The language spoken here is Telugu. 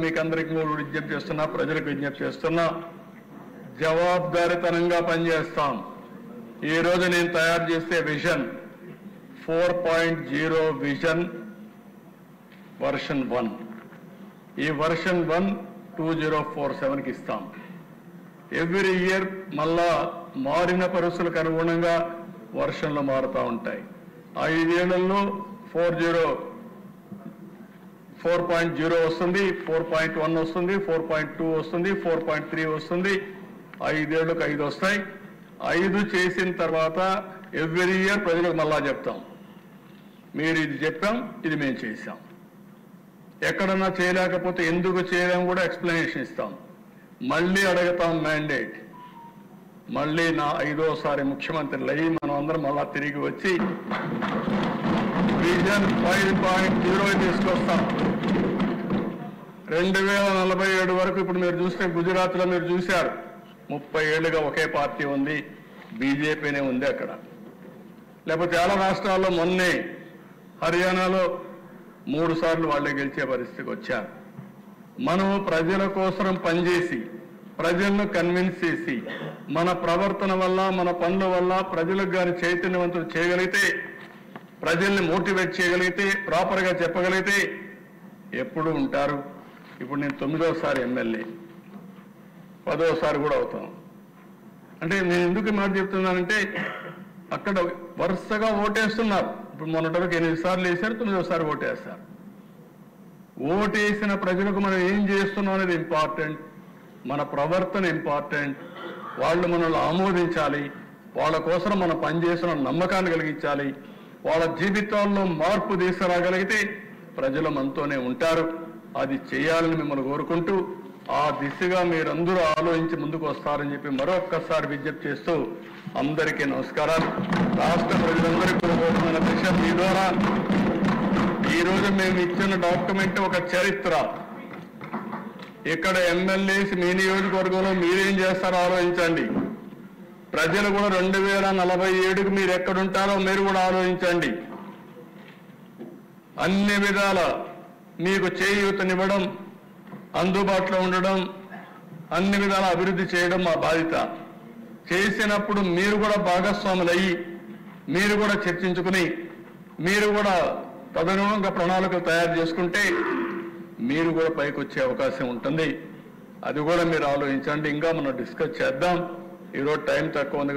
మీకందరికీ విజ్ఞప్తి చేస్తున్నా, ప్రజలకు విజ్ఞప్తి చేస్తున్నా, జవాబుదారీతనంగా పనిచేస్తాం. ఈ రోజు నేను తయారు చేసే విజన్ 4.0 విజన్ వర్షన్ 1. ఈ వర్షన్ 1 2047కి ఇస్తాం. ఎవ్రీ ఇయర్ మళ్ళా మారిన పరిస్థితులకు అనుగుణంగా వర్షన్లు మారుతూ ఉంటాయి. 5 ఏళ్లలో 4.0 వస్తుంది, 4.1 వస్తుంది, 4.2 వస్తుంది, 4.3 వస్తుంది. 5 ఏళ్లకు 5 వస్తాయి. 5 చేసిన తర్వాత ఎవ్రీ ఇయర్ ప్రజలకు మళ్ళా చెప్తాం, మీరు ఇది చెప్పాం, ఇది మేము చేశాం. ఎక్కడన్నా చేయలేకపోతే ఎందుకు చేయలేం కూడా ఎక్స్ప్లెనేషన్ ఇస్తాం. మళ్ళీ అడుగుతాం మ్యాండేట్. మళ్ళీ నా 5వసారి ముఖ్యమంత్రులు అయ్యి మనం అందరం మళ్ళా తిరిగి వచ్చి విజన్ 5.0 తీసుకొస్తాం. 2047 వరకు ఇప్పుడు మీరు చూస్తే గుజరాత్లో మీరు చూశారు, 30 ఏళ్లుగా ఒకే పార్టీ ఉంది, బీజేపీనే ఉంది అక్కడ. లేకపోతే చాలా రాష్ట్రాల్లో మొన్నే హర్యానాలో 3 సార్లు వాళ్ళే గెలిచే పరిస్థితికి వచ్చారు. మనం ప్రజల కోసం పనిచేసి ప్రజలను కన్విన్స్ చేసి మన ప్రవర్తన వల్ల మన పనుల వల్ల ప్రజలకు కానీ చైతన్యవంతులు చేయగలిగితే, ప్రజల్ని మోటివేట్ చేయగలిగితే, ప్రాపర్గా చెప్పగలిగితే ఎప్పుడు ఉంటారు. ఇప్పుడు నేను 9వసారి ఎమ్మెల్యే, 10వసారి కూడా అవుతాం. అంటే నేను ఎందుకు మాట చెప్తున్నానంటే అక్కడ వరుసగా ఓటేస్తున్నారు. ఇప్పుడు మొన్నటి వరకు 8 సార్లు వేశారు, 9వసారి ఓటేస్తారు. ఓటేసిన ప్రజలకు మనం ఏం చేస్తున్నాం అనేది ఇంపార్టెంట్, మన ప్రవర్తన ఇంపార్టెంట్. వాళ్ళు మనల్ని ఆమోదించాలి, వాళ్ళ కోసం మనం పనిచేసిన నమ్మకాన్ని కలిగించాలి. వాళ్ళ జీవితాల్లో మార్పు తీసుకురాగలిగితే ప్రజలు మనతోనే ఉంటారు. అది చేయాలని మిమ్మల్ని కోరుకుంటూ ఆ దిశగా మీరందరూ ఆలోచించి ముందుకు వస్తారని చెప్పి మరొక్కసారి విజ్ఞప్తి చేస్తూ అందరికీ నమస్కారాలు. రాష్ట్ర ప్రజలందరికీ కోరుకుంటున్న దిశ మీ ద్వారా ఈరోజు మేము ఇచ్చిన డాక్యుమెంట్ ఒక చరిత్ర. ఇక్కడ ఎమ్మెల్యేస్ మీ నియోజకవర్గంలో మీరేం చేస్తారో ఆలోచించండి. ప్రజలు కూడా 2047కి మీరు ఎక్కడుంటారో మీరు కూడా ఆలోచించండి. అన్ని విధాల మీకు చేయూతనివ్వడం, అందుబాటులో ఉండడం, అన్ని విధాల అభివృద్ధి చేయడం మా బాధ్యత. చేసినప్పుడు మీరు కూడా భాగస్వాములయ్యి మీరు కూడా చర్చించుకుని మీరు కూడా తదనుగుణంగా ప్రణాళికలు తయారు చేసుకుంటే మీరు కూడా పైకి వచ్చే అవకాశం ఉంటుంది. అది కూడా మీరు ఆలోచించండి. ఇంకా మనం డిస్కస్ చేద్దాం. ఈరోజు టైం తక్కువ ఉంది.